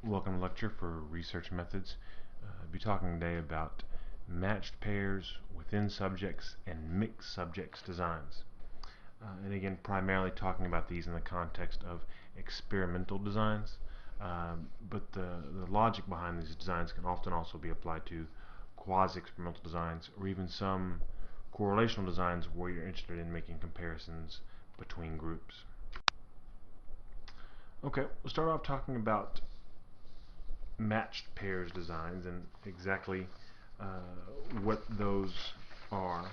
Welcome to lecture for research methods. I'll be talking today about matched pairs within subjects and mixed subjects designs. And again, primarily talking about these in the context of experimental designs. But the logic behind these designs can often also be applied to quasi-experimental designs or even some correlational designs where you're interested in making comparisons between groups. Okay, we'll start off talking about matched pairs designs and exactly uh, what those are.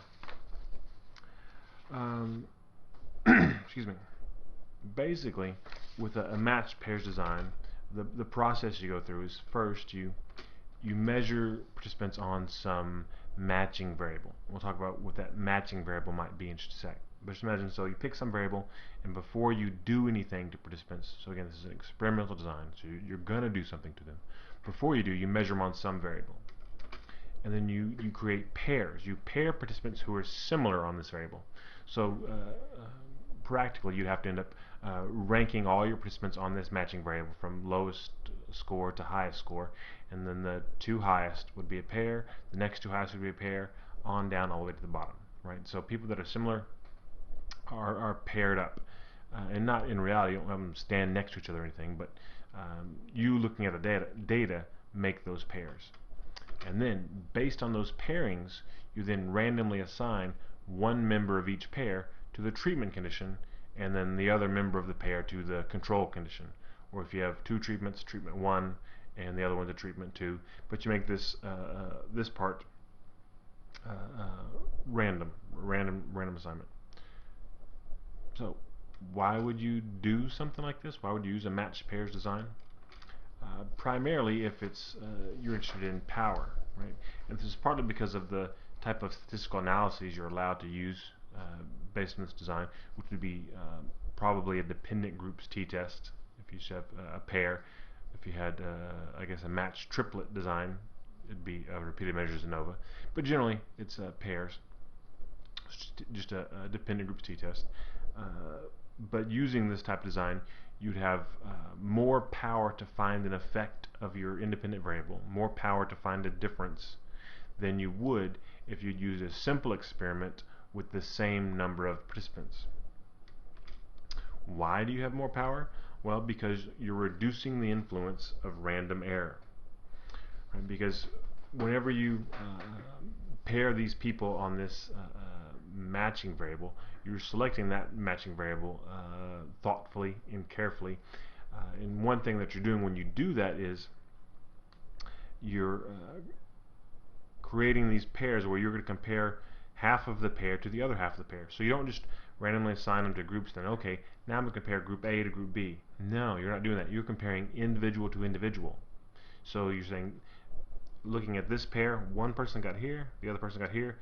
Um, excuse me. Basically, with a matched pairs design, the process you go through is first you measure participants on some matching variable. We'll talk about what that matching variable might be in just a sec. But just imagine, so you pick some variable, and before you do anything to participants, so again, this is an experimental design, so you're going to do something to them. Before you do, you measure them on some variable. And then you create pairs. You pair participants who are similar on this variable. So practically, you'd have to end up ranking all your participants on this matching variable from lowest score to highest score, and then the two highest would be a pair, the next two highest would be a pair, on down all the way to the bottom, right? So people that are similar are paired up, and not in reality, you don't have them stand next to each other or anything, but you looking at the data make those pairs. And then, based on those pairings, you then randomly assign one member of each pair to the treatment condition, and then the other member of the pair to the control condition. Or if you have two treatments, treatment 1 and the other one's a treatment 2. But you make this part random assignment. So, why would you do something like this? Why would you use a matched pairs design? Primarily if it's you're interested in power, right? And this is partly because of the type of statistical analyses you're allowed to use based on this design, which would be probably a dependent groups t-test if you have a pair. If you had, I guess, a matched triplet design, it'd be repeated measures ANOVA. But generally, it's pairs. It's just a dependent groups t-test. Uh, but using this type of design, you'd have more power to find an effect of your independent variable, more power to find a difference than you would if you'd use a simple experiment with the same number of participants. Why do you have more power? Well, because you're reducing the influence of random error. Right? Because whenever you pair these people on this matching variable, you're selecting that matching variable thoughtfully and carefully. And one thing that you're doing when you do that is you're creating these pairs where you're going to compare half of the pair to the other half of the pair. So you don't just randomly assign them to groups, then okay, now I'm going to compare group A to group B. No, you're not doing that. You're comparing individual to individual. So you're saying, looking at this pair, one person got here, the other person got here.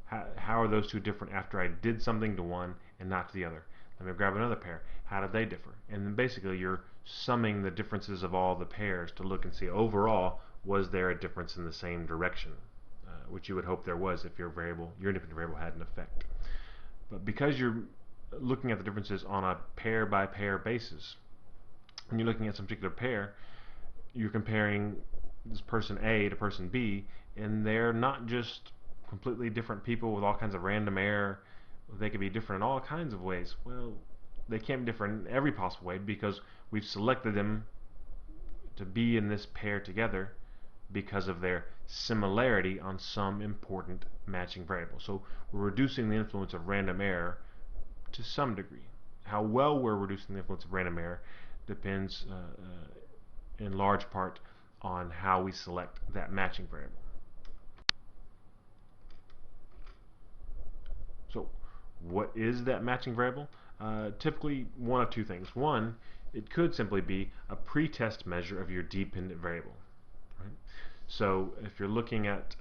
How are those two different after I did something to one and not to the other? Let me grab another pair. How did they differ? And then basically you're summing the differences of all the pairs to look and see overall, was there a difference in the same direction, which you would hope there was if your independent variable had an effect. But because you're looking at the differences on a pair by pair basis, when you're looking at some particular pair, you're comparing this person A to person B, and they're not just completely different people with all kinds of random error. They could be different in all kinds of ways. Well, they can't be different in every possible way because we've selected them to be in this pair together because of their similarity on some important matching variable. So we're reducing the influence of random error to some degree. How well we're reducing the influence of random error depends in large part on how we select that matching variable. So what is that matching variable? Typically one of two things. One, it could simply be a pretest measure of your dependent variable. Right? So if you're looking at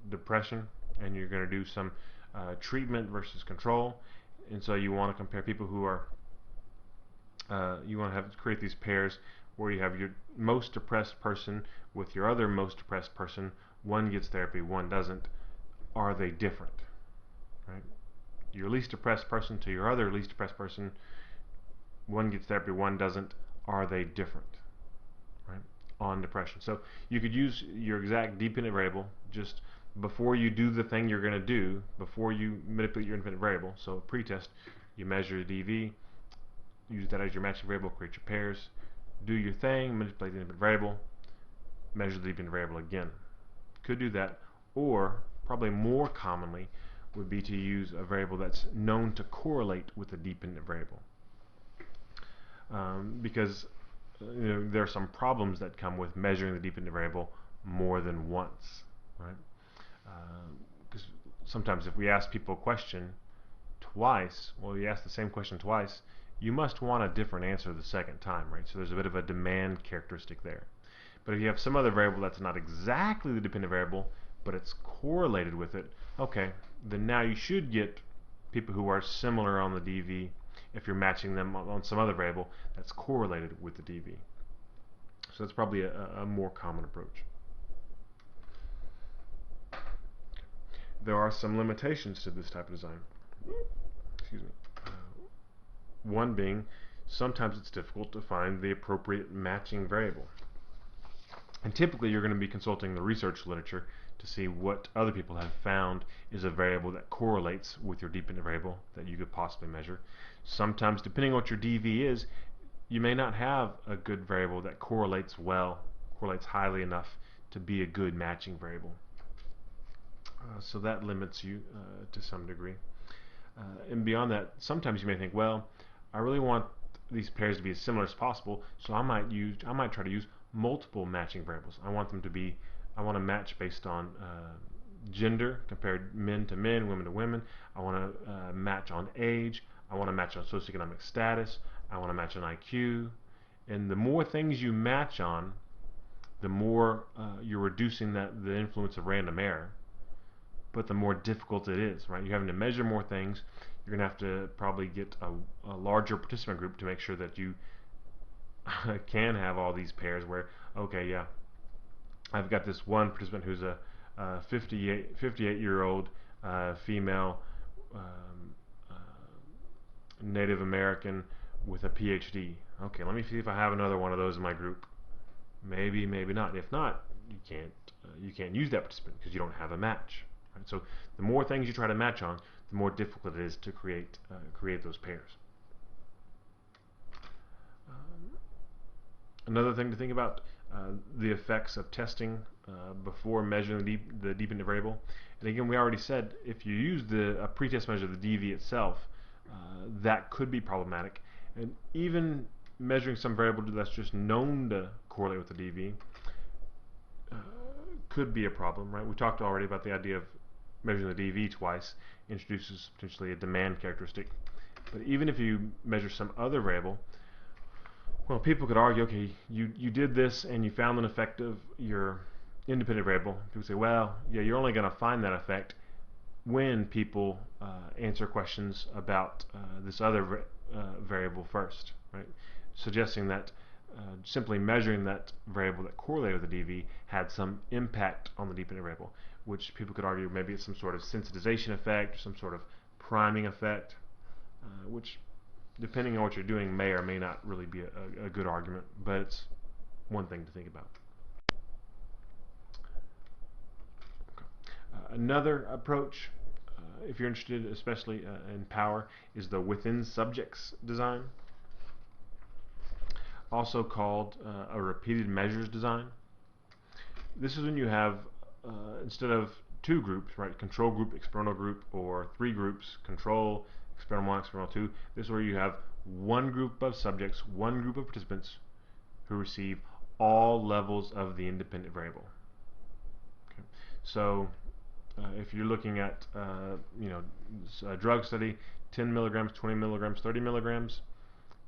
depression and you're going to do some treatment versus control, and so you want to compare people who are you want to create these pairs where you have your most depressed person with your other most depressed person. One gets therapy, one doesn't. Are they different? Right? Your least depressed person to your other least depressed person, one gets therapy, one doesn't. Are they different? right, on depression. So you could use your exact dependent variable just before you do the thing you're going to do, before you manipulate your independent variable. So pretest, you measure the DV, use that as your matching variable, create your pairs, do your thing, manipulate the independent variable, measure the dependent variable again. Could do that, or probably more commonly would be to use a variable that's known to correlate with a dependent variable. Because there are some problems that come with measuring the dependent variable more than once, right? Because sometimes if we ask people a question twice, well, you ask the same question twice, you must want a different answer the second time, right? So there's a bit of a demand characteristic there. But if you have some other variable that's not exactly the dependent variable, but it's correlated with it, okay, then now you should get people who are similar on the DV if you're matching them on some other variable that's correlated with the DV. So that's probably a more common approach. There are some limitations to this type of design. Excuse me. One being, sometimes it's difficult to find the appropriate matching variable. And typically you're going to be consulting the research literature to see what other people have found is a variable that correlates with your dependent variable that you could possibly measure. Sometimes, depending on what your DV is, you may not have a good variable that correlates well, correlates highly enough to be a good matching variable. So that limits you to some degree. And beyond that, sometimes you may think, well, I really want these pairs to be as similar as possible, so I might try to use multiple matching variables. I want to match based on gender, compared men to men, women to women. I want to match on age. I want to match on socioeconomic status. I want to match on IQ. And the more things you match on, the more you're reducing the influence of random error, but the more difficult it is, right? You're having to measure more things. You're going to have to probably get a larger participant group to make sure that you can have all these pairs where, okay, yeah, I've got this one participant who's a 58-year-old female Native American with a PhD. Okay, let me see if I have another one of those in my group. Maybe, maybe not. If not, you can't use that participant because you don't have a match. Right? So the more things you try to match on, the more difficult it is to create those pairs. Another thing to think about, the effects of testing before measuring the dependent variable. And again, we already said if you use a pretest measure of the DV itself, that could be problematic. And even measuring some variable that's just known to correlate with the DV could be a problem, right? We talked already about the idea of measuring the DV twice introduces potentially a demand characteristic. But even if you measure some other variable, well, people could argue, okay, you did this and you found an effect of your independent variable. People say, well, yeah, you're only going to find that effect when people answer questions about this other variable first, right? Suggesting that simply measuring that variable that correlated with the DV had some impact on the dependent variable, which people could argue maybe it's some sort of sensitization effect or some sort of priming effect, which depending on what you're doing may or may not really be a good argument, but it's one thing to think about. Okay. Another approach, if you're interested especially in power, is the within subjects design, also called a repeated measures design. This is when you have, instead of two groups, right, control group, experimental group, or three groups, control, experimental 1, experimental 2, this is where you have one group of subjects, one group of participants who receive all levels of the independent variable. Okay. So if you're looking at a drug study, 10 milligrams, 20 milligrams, 30 milligrams,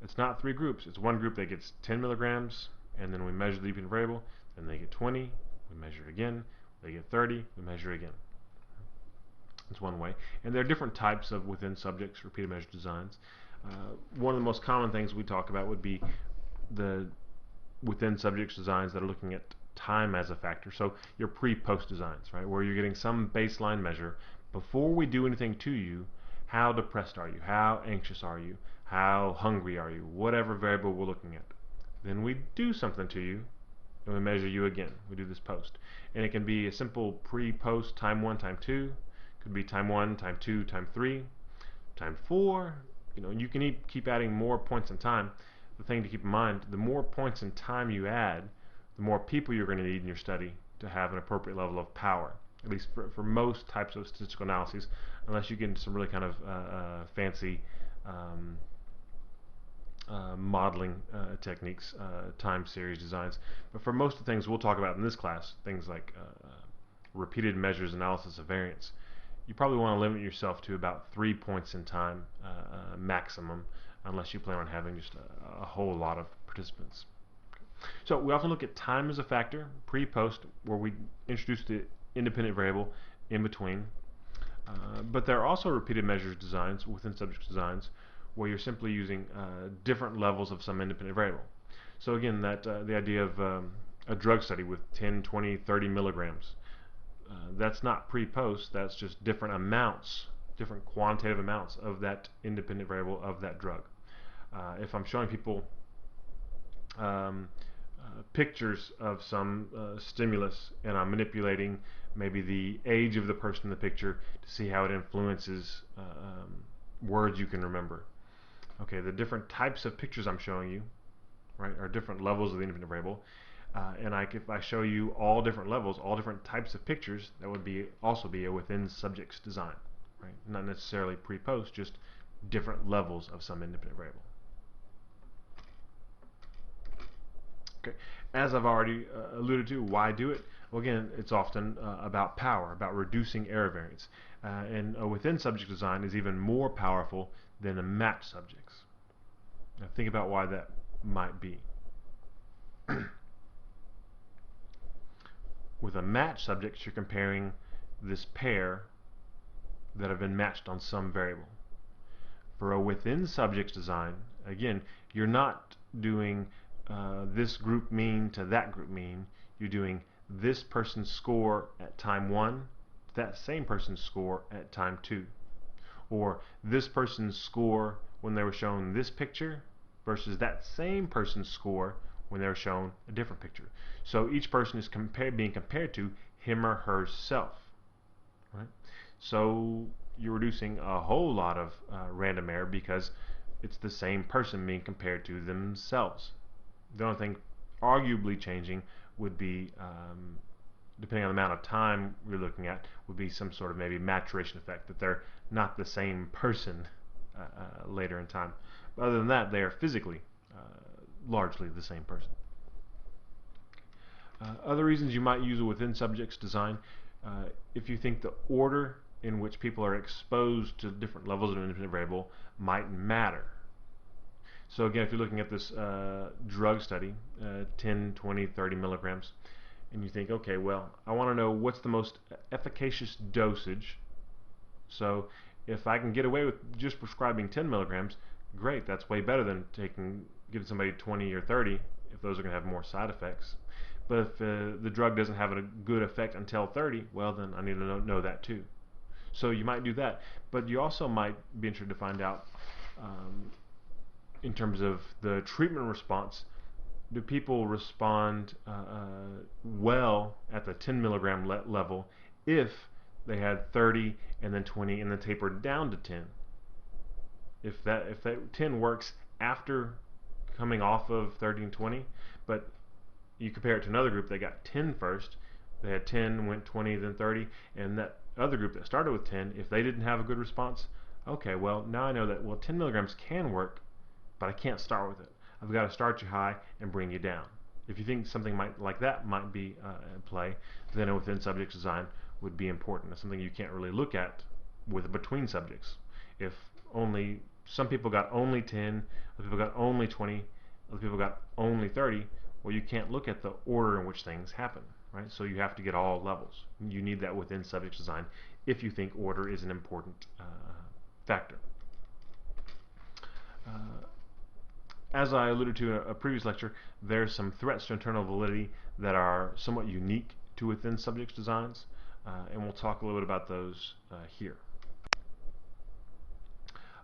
it's not three groups. It's one group that gets 10 milligrams, and then we measure the dependent variable, then they get 20, we measure it again, they get 30, we measure again. That's one way. And there are different types of within subjects repeated measure designs. One of the most common things we talk about would be the within subjects designs that are looking at time as a factor. So your pre-post designs, right, where you're getting some baseline measure before we do anything to you. How depressed are you? How anxious are you? How hungry are you? Whatever variable we're looking at. Then we do something to you, and we measure U again. We do this post. And it can be a simple pre-post time 1, time 2. Could be time 1, time 2, time 3, time 4. You can keep adding more points in time. The thing to keep in mind, the more points in time you add, the more people you're going to need in your study to have an appropriate level of power, at least for most types of statistical analyses, unless you get into some really kind of fancy modeling techniques, time series designs. But for most of the things we'll talk about in this class, things like repeated measures analysis of variance, you probably want to limit yourself to about 3 points in time maximum, unless you plan on having just a whole lot of participants. So we often look at time as a factor, pre-post, where we introduce the independent variable in between. But there are also repeated measures designs within subject designs where you're simply using different levels of some independent variable. So again, the idea of a drug study with 10, 20, 30 milligrams, that's not pre-post, that's just different amounts, different quantitative amounts of that independent variable of that drug. If I'm showing people pictures of some stimulus and I'm manipulating maybe the age of the person in the picture to see how it influences words you can remember. Okay, the different types of pictures I'm showing you, right, are different levels of the independent variable. And if I show you all different levels, all different types of pictures, that would also be a within subjects design, right? Not necessarily pre-post, just different levels of some independent variable. Okay, as I've already alluded to, why do it? Well, again, it's often about power, about reducing error variance. And a within subject design is even more powerful than a matched subjects. Now think about why that might be. With a matched subject, you're comparing this pair that have been matched on some variable. For a within subjects design, again, you're not doing this group mean to that group mean. You're doing this person's score at time 1 to that same person's score at time 2. Or this person's score when they were shown this picture versus that same person's score when they were shown a different picture. So each person is being compared to him or herself. Right? So you're reducing a whole lot of random error because it's the same person being compared to themselves. The only thing arguably changing would be, depending on the amount of time we're looking at, would be some sort of maybe maturation effect, that they're not the same person later in time. But other than that, they are physically largely the same person. Other reasons you might use a within subjects design, if you think the order in which people are exposed to different levels of an independent variable might matter. So again, if you're looking at this drug study, 10, 20, 30 milligrams, and you think, okay, well, I want to know what's the most efficacious dosage. So if I can get away with just prescribing 10 milligrams, great, that's way better than giving somebody 20 or 30 if those are going to have more side effects. But if the drug doesn't have a good effect until 30, well, then I need to know that too. So you might do that, but you also might be interested to find out in terms of the treatment response, do people respond well at the 10 milligram level if they had 30 and then 20 and then tapered down to 10? If that 10 works after coming off of 30 and 20, but you compare it to another group that got 10 first, they had 10, went 20, then 30, and that other group that started with 10, if they didn't have a good response, okay, well, now I know that, well, 10 milligrams can work, but I can't start with it. I've got to start you high and bring you down. If you think something like that might be in play, then a within subjects design would be important. It's something you can't really look at with between subjects. If some people got only 10, other people got only 20, other people got only 30, well, you can't look at the order in which things happen, right? So you have to get all levels. You need that within subjects design if you think order is an important factor. As I alluded to in a previous lecture, there's some threats to internal validity that are somewhat unique to within subjects designs, and we'll talk a little bit about those here.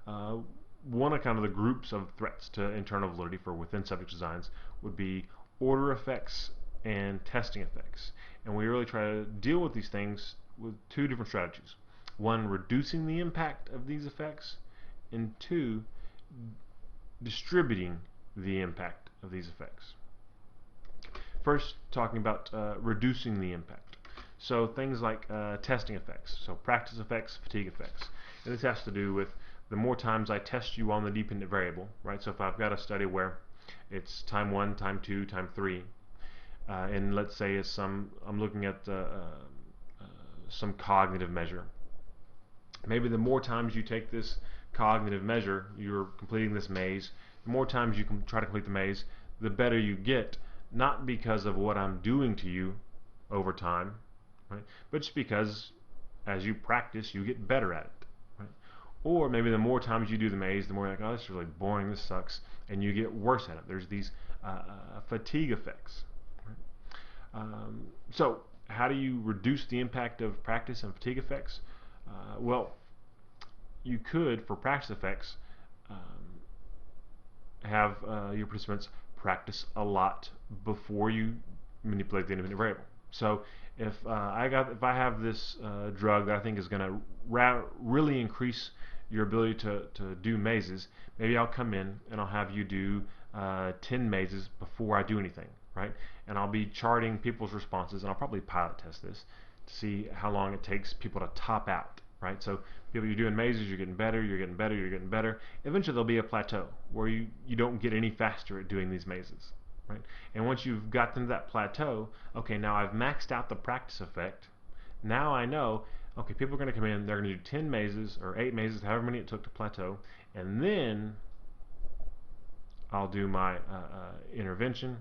One of kind of the groups of threats to internal validity for within subject designs would be order effects and testing effects. And we really try to deal with these things with two different strategies. One, reducing the impact of these effects, and two, distributing the impact of these effects. First, talking about reducing the impact. So things like testing effects, so practice effects, fatigue effects. And this has to do with the more times I test you on the dependent variable, right? So if I've got a study where it's time 1, time 2, time 3, and let's say it's I'm looking at some cognitive measure. Maybe the more times you take this cognitive measure, you're completing this maze, the more times you can try to complete the maze, the better you get, not because of what I'm doing to you over time, right? But just because as you practice, you get better at it. Right? Or maybe the more times you do the maze, the more you're like, oh, this is really boring, this sucks, and you get worse at it. There's these fatigue effects. Right? So how do you reduce the impact of practice and fatigue effects? Well, you could, for practice effects, have your participants practice a lot before you manipulate the independent variable. So if I have this drug that I think is going to really increase your ability to do mazes, maybe I'll come in and I'll have you do 10 mazes before I do anything, right? And I'll be charting people's responses, and I'll probably pilot test this to see how long it takes people to top out, right? So people, you're doing mazes, you're getting better, you're getting better, you're getting better. Eventually there'll be a plateau where you don't get any faster at doing these mazes, right? And once you've got them to that plateau, okay, now I've maxed out the practice effect. Now I know, okay, people are going to come in, they're going to do 10 mazes or 8 mazes, however many it took to plateau, and then I'll do my intervention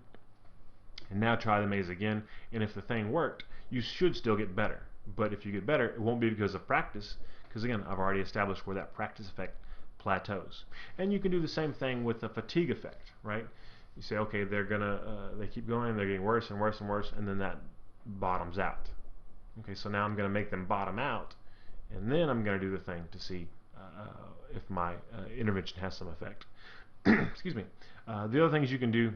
and now try the maze again. And if the thing worked, you should still get better. But if you get better, it won't be because of practice, because again, I've already established where that practice effect plateaus. And you can do the same thing with the fatigue effect, right? You say, okay, they keep going, they're getting worse and worse and worse, and then that bottoms out. Okay, so now I'm going to make them bottom out, and then I'm going to do the thing to see if my intervention has some effect. Excuse me. The other things you can do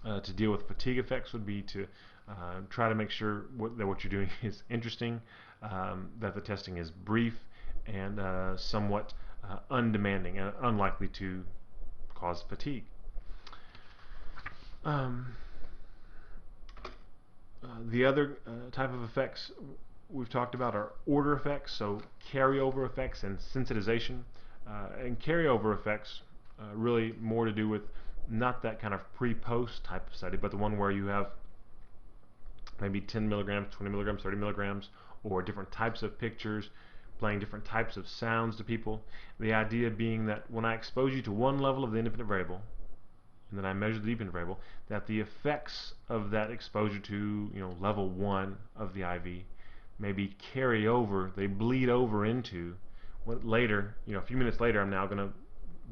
to deal with fatigue effects would be to try to make sure that what you're doing is interesting, that the testing is brief and somewhat undemanding and unlikely to cause fatigue. The other type of effects we've talked about are order effects, so carryover effects and sensitization. And carryover effects really more to do with not that kind of pre-post type of study, but the one where you have maybe 10 milligrams, 20 milligrams, 30 milligrams, or different types of pictures, playing different types of sounds to people. The idea being that when I expose you to one level of the independent variable, and then I measure the dependent variable, that the effects of that exposure to level 1 of the IV maybe carry over, they bleed over into what later, a few minutes later, I'm now going to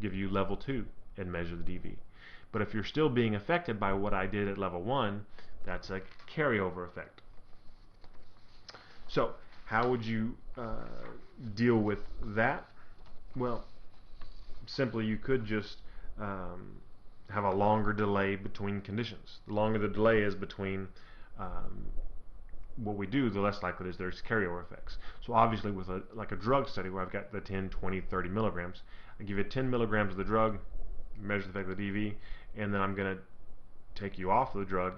give you level 2 and measure the DV. But if you're still being affected by what I did at level 1, that's a carryover effect. So how would you deal with that? Well, simply you could just have a longer delay between conditions. The longer the delay is between what we do, the less likely it is there's carryover effects. So obviously with like a drug study where I've got the 10, 20, 30 milligrams, I give you 10 milligrams of the drug, measure the effect of the DV, and then I'm going to take you off of the drug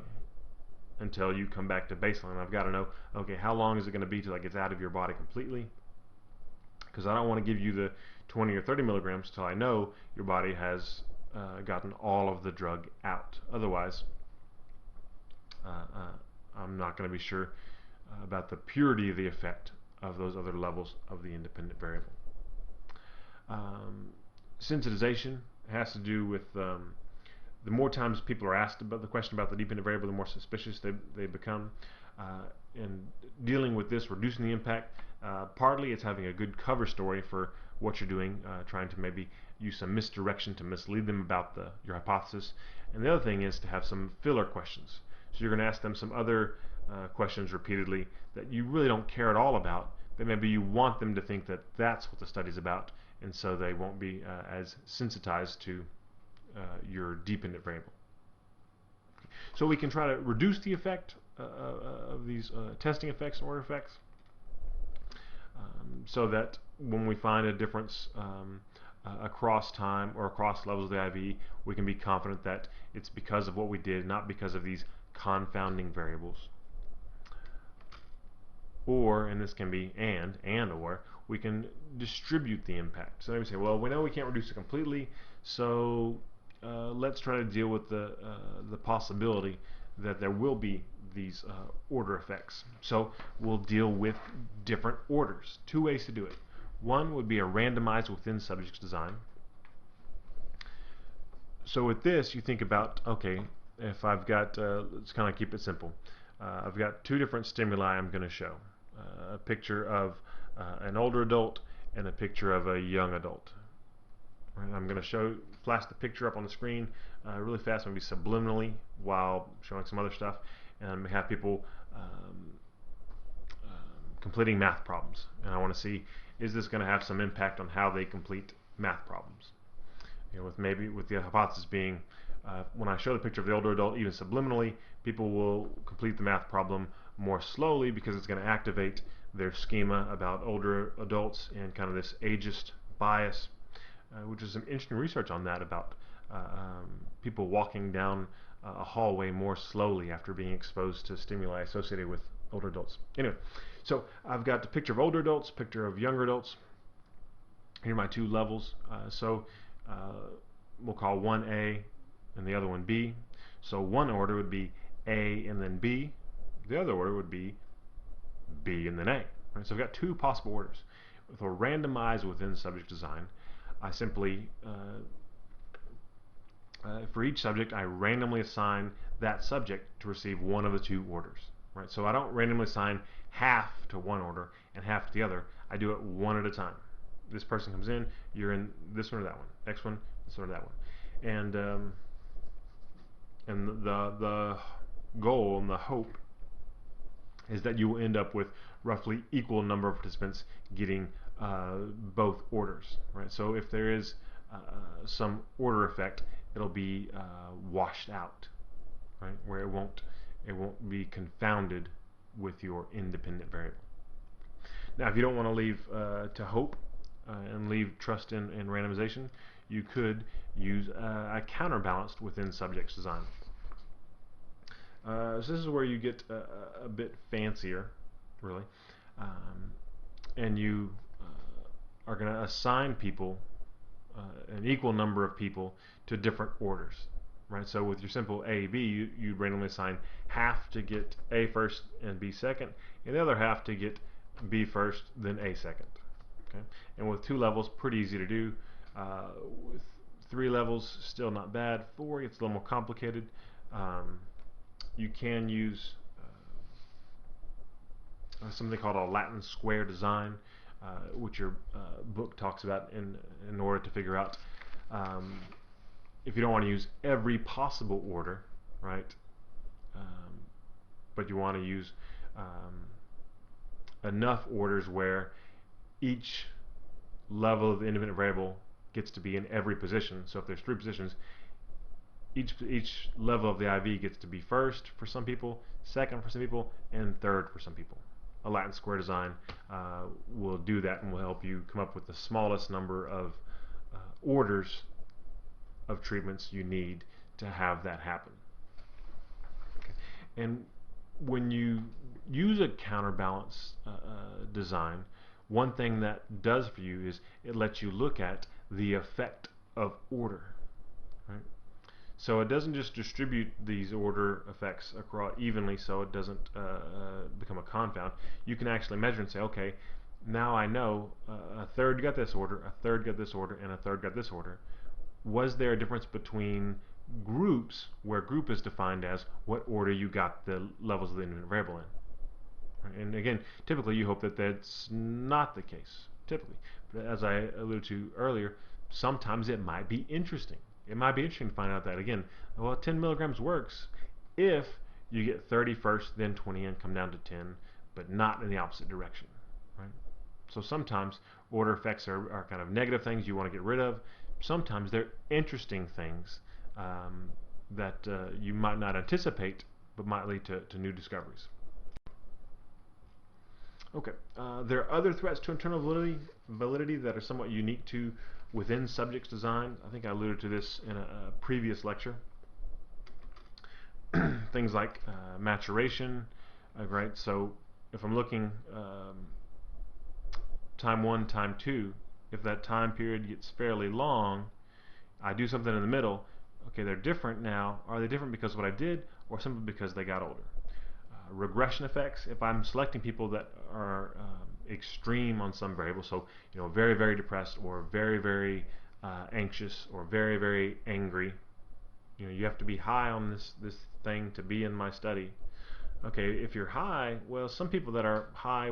until you come back to baseline. I've got to know, okay, how long is it going to be till it gets out of your body completely? Because I don't want to give you the 20 or 30 milligrams till I know your body has gotten all of the drug out. Otherwise, I'm not going to be sure about the purity of the effect of those other levels of the independent variable. Sensitization has to do with the more times people are asked about the question about the dependent variable, the more suspicious they become. And dealing with this, reducing the impact, partly it's having a good cover story for what you're doing, trying to maybe use some misdirection to mislead them about your hypothesis. And the other thing is to have some filler questions. So you're going to ask them some other questions repeatedly that you really don't care at all about, but maybe you want them to think that that's what the study's about, and so they won't be as sensitized to your dependent variable. So we can try to reduce the effect of these testing effects and order effects, so that when we find a difference across time or across levels of the IV, we can be confident that it's because of what we did, not because of these confounding variables. Or, and this can be and or, we can distribute the impact. So we say, well, we know we can't reduce it completely, so let's try to deal with the possibility that there will be these order effects. So we'll deal with different orders. Two ways to do it. One would be a randomized within subjects design. So with this, you think about, okay, if I've got, let's kind of keep it simple. I've got two different stimuli I'm going to show. A picture of an older adult and a picture of a young adult. Right, I'm going to flash the picture up on the screen really fast, maybe subliminally, while showing some other stuff, and have people completing math problems. And I want to see, is this going to have some impact on how they complete math problems? You know, with the hypothesis being, when I show the picture of the older adult, even subliminally, people will complete the math problem more slowly because it's going to activate their schema about older adults and kind of this ageist bias, which is some interesting research on that about people walking down a hallway more slowly after being exposed to stimuli associated with older adults. Anyway, so I've got the picture of older adults, picture of younger adults. Here are my two levels. We'll call one A and the other one B. So one order would be A and then B. The other order would be B and then A. Right? So I've got two possible orders. With a randomized within subject design, I simply, for each subject, I randomly assign that subject to receive one of the two orders. Right? So I don't randomly assign half to one order and half to the other. I do it one at a time. This person comes in, you're in this one or that one. Next one, this one or that one. And the goal and the hope is that you will end up with roughly equal number of participants getting both orders. Right? So if there is some order effect, it'll be washed out, right? Where it won't be confounded with your independent variable. Now, if you don't want to leave to hope and leave trust in randomization, you could use a counterbalanced within subjects design. So this is where you get a bit fancier, really, and you are going to assign people an equal number of people to different orders. Right? So with your simple A, B, you randomly assign half to get A first and B second, and the other half to get B first, then A second. Okay? And with two levels, pretty easy to do. With three levels, still not bad. Four gets a little more complicated. You can use something called a Latin square design, which your book talks about in order to figure out if you don't want to use every possible order, right? But you want to use enough orders where each level of the independent variable gets to be in every position. So if there's three positions, each level of the IV gets to be first for some people, second for some people, and third for some people. A Latin square design will do that and will help you come up with the smallest number of orders of treatments you need to have that happen. Okay. And when you use a counterbalance design, one thing that does for you is it lets you look at the effect of order. Right? So it doesn't just distribute these order effects across evenly so it doesn't become a confound. You can actually measure and say, okay, now I know a third got this order, a third got this order, and a third got this order. Was there a difference between groups where group is defined as what order you got the levels of the independent variable in? Right? And again, typically you hope that that's not the case, typically. But as I alluded to earlier, sometimes it might be interesting. It might be interesting to find out that, again, well, 10 milligrams works if you get 30 first, then 20, and come down to 10, but not in the opposite direction. Right? So sometimes order effects are kind of negative things you want to get rid of. Sometimes they're interesting things that you might not anticipate, but might lead to new discoveries. Okay, there are other threats to internal validity that are somewhat unique to within subjects design. I think I alluded to this in a previous lecture. Things like maturation, right? So if I'm looking time 1, time 2, if that time period gets fairly long, I do something in the middle, okay, they're different now. Are they different because of what I did, or simply because they got older? Regression effects, if I'm selecting people that are extreme on some variable, so very, very depressed, or very, very anxious, or very, very angry, you have to be high on this thing to be in my study. Okay, if you're high, well, some people that are high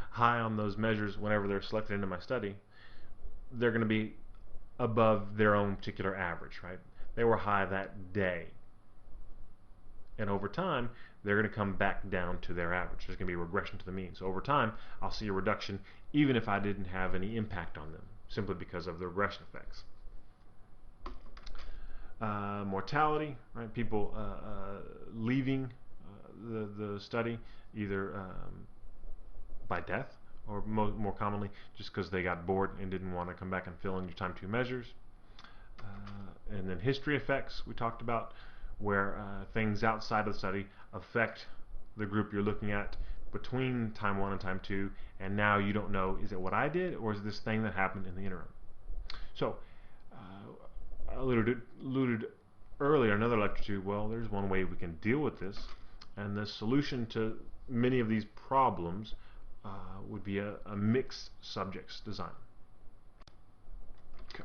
high on those measures whenever they're selected into my study, they're going to be above their own particular average, right? They were high that day, and over time they're going to come back down to their average. There's going to be a regression to the mean. So over time I'll see a reduction even if I didn't have any impact on them, simply because of the regression effects. Mortality, right? People leaving the study either by death, or more commonly just because they got bored and didn't want to come back and fill in your time 2 measures. And then history effects we talked about, where things outside of the study affect the group you're looking at between time 1 and time 2, and now you don't know, is it what I did, or is this thing that happened in the interim? So I alluded earlier in another lecture to, well, there's one way we can deal with this, and the solution to many of these problems would be a mixed subjects design. Okay.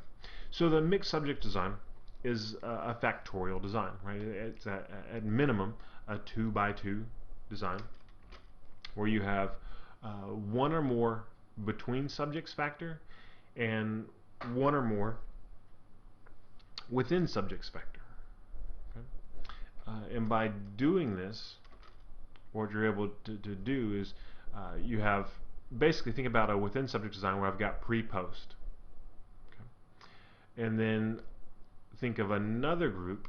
So the mixed subject design is a factorial design, right? It's at minimum a 2x2 design, where you have one or more between subjects factor and one or more within subjects factor. Okay? And by doing this, what you're able to do is you have, basically think about a within subject design where I've got pre-post. Okay? And then think of another group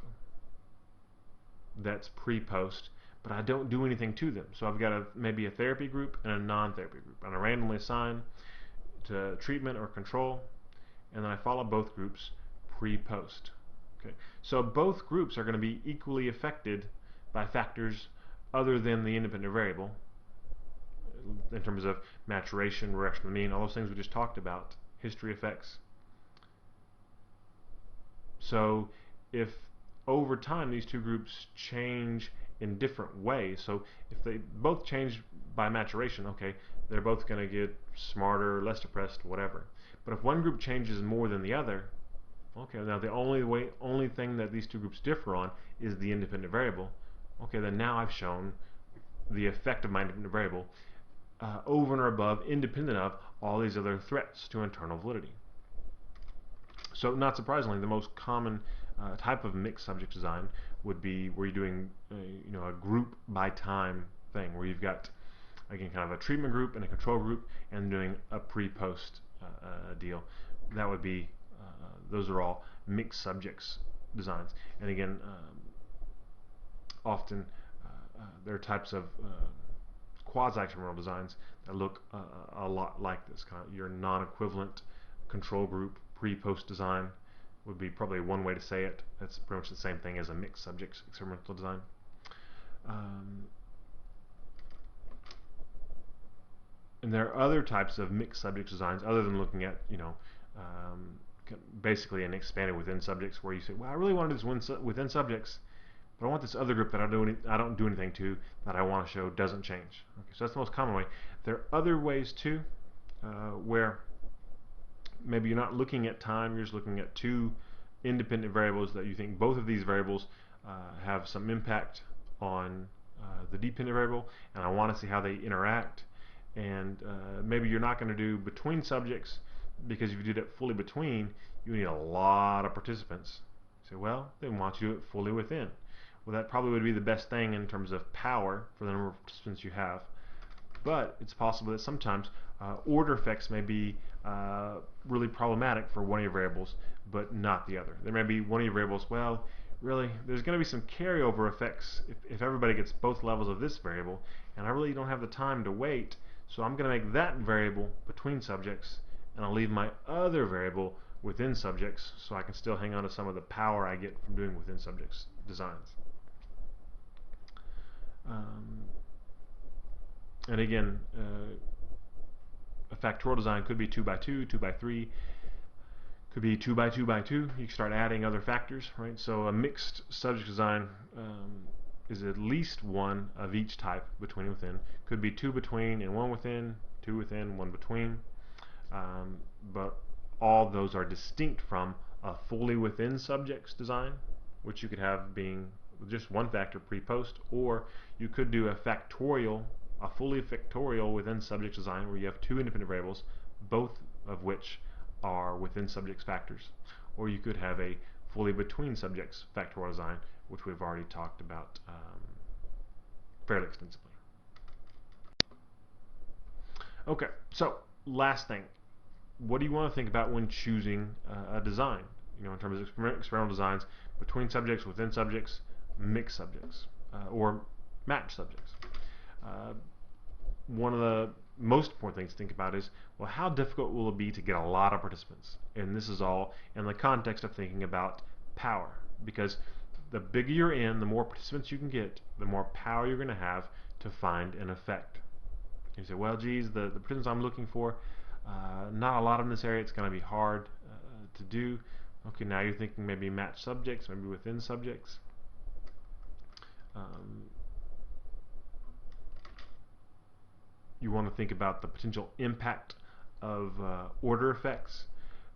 that's pre-post, but I don't do anything to them. So I've got maybe a therapy group and a non-therapy group, and I randomly assign to treatment or control, and then I follow both groups pre-post. Okay, so both groups are going to be equally affected by factors other than the independent variable, in terms of maturation, regression to the mean, all those things we just talked about, history effects. So if over time these two groups change in different ways, so if they both change by maturation, okay, they're both going to get smarter, less depressed, whatever. But if one group changes more than the other, okay, now the only thing that these two groups differ on is the independent variable. Okay, then now I've shown the effect of my independent variable over and above, independent of all these other threats to internal validity. So not surprisingly, the most common type of mixed subject design would be where you're doing a group by time thing, where you've got, again, kind of a treatment group and a control group, and doing a pre-post deal. That would be, those are all mixed subjects designs. And again, often there are types of quasi-terminal designs that look a lot like this. Kind of your non-equivalent control group pre-post design would be probably one way to say it. That's pretty much the same thing as a mixed subjects experimental design. And there are other types of mixed subjects designs other than looking at, basically an expanded within subjects, where you say, well, I really want to do this within subjects, but I want this other group that I don't do anything to, that I want to show doesn't change. Okay, so that's the most common way. There are other ways too, where maybe you're not looking at time, you're just looking at two independent variables that you think both of these variables have some impact on the dependent variable, and I want to see how they interact. And maybe you're not going to do between subjects, because if you did it fully between, you need a lot of participants. You say, well, they want you to do it fully within. Well, that probably would be the best thing in terms of power for the number of participants you have. But it's possible that sometimes order effects may be really problematic for one of your variables, but not the other. There may be one of your variables, well, really, there's going to be some carryover effects if everybody gets both levels of this variable, and I really don't have the time to wait, so I'm going to make that variable between subjects, and I'll leave my other variable within subjects so I can still hang on to some of the power I get from doing within subjects designs. And again, a factorial design could be 2 by 2, 2 by 3, could be 2 by 2 by 2. You can start adding other factors, right? So a mixed subject design is at least one of each type, between and within. Could be 2 between and 1 within, 2 within, 1 between. But all those are distinct from a fully within subjects design, which you could have being just one factor pre-post, or you could do a factorial, a fully factorial within subject design where you have two independent variables, both of which are within subjects factors. Or you could have a fully between subjects factorial design, which we've already talked about fairly extensively. Okay, so last thing, what do you want to think about when choosing a design? You know, in terms of experimental designs, between subjects, within subjects, mixed subjects, or matched subjects. One of the most important things to think about is, well, how difficult will it be to get a lot of participants? And this is all in the context of thinking about power, because the bigger you're in, the more participants you can get, the more power you're going to have to find an effect. You say, well, geez, the participants I'm looking for, not a lot in this area, it's going to be hard to do. Okay, now you're thinking maybe matched subjects, maybe within subjects. You want to think about the potential impact of order effects,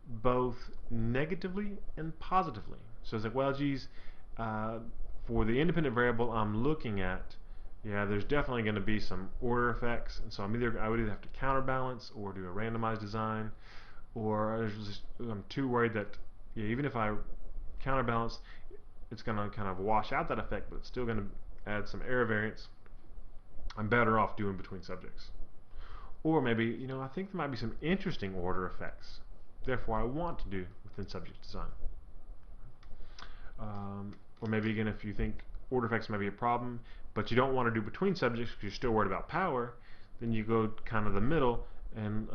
both negatively and positively. So it's like, well, geez, for the independent variable I'm looking at, yeah, there's definitely going to be some order effects, and so I would either have to counterbalance or do a randomized design, or I'm too worried that, yeah, even if I counterbalance, it's going to kind of wash out that effect, but it's still going to add some error variance. I'm better off doing between subjects. Or maybe, you know, I think there might be some interesting order effects. Therefore, I want to do within subject design. Or maybe again, if you think order effects might be a problem, but you don't want to do between subjects because you're still worried about power, then you go kind of the middle and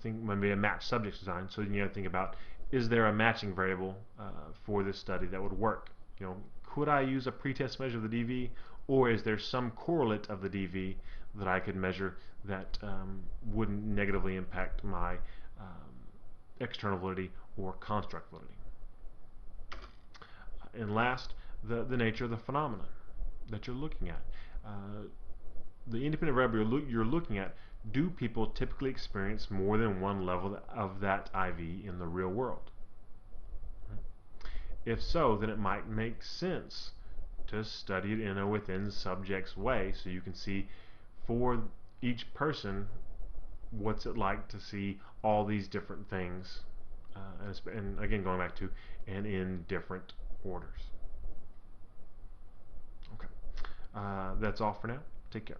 think maybe a matched subject design. So you have to think about, is there a matching variable for this study that would work? You know, could I use a pretest measure of the DV, or is there some correlate of the DV that I could measure that wouldn't negatively impact my external validity or construct validity? And last, the nature of the phenomenon that you're looking at. The independent variable you're looking at, do people typically experience more than one level of that IV in the real world? If so, then it might make sense to study it in a within subjects way, so you can see for each person what's it like to see all these different things, and again going back to, and in different orders. Okay, that's all for now. Take care.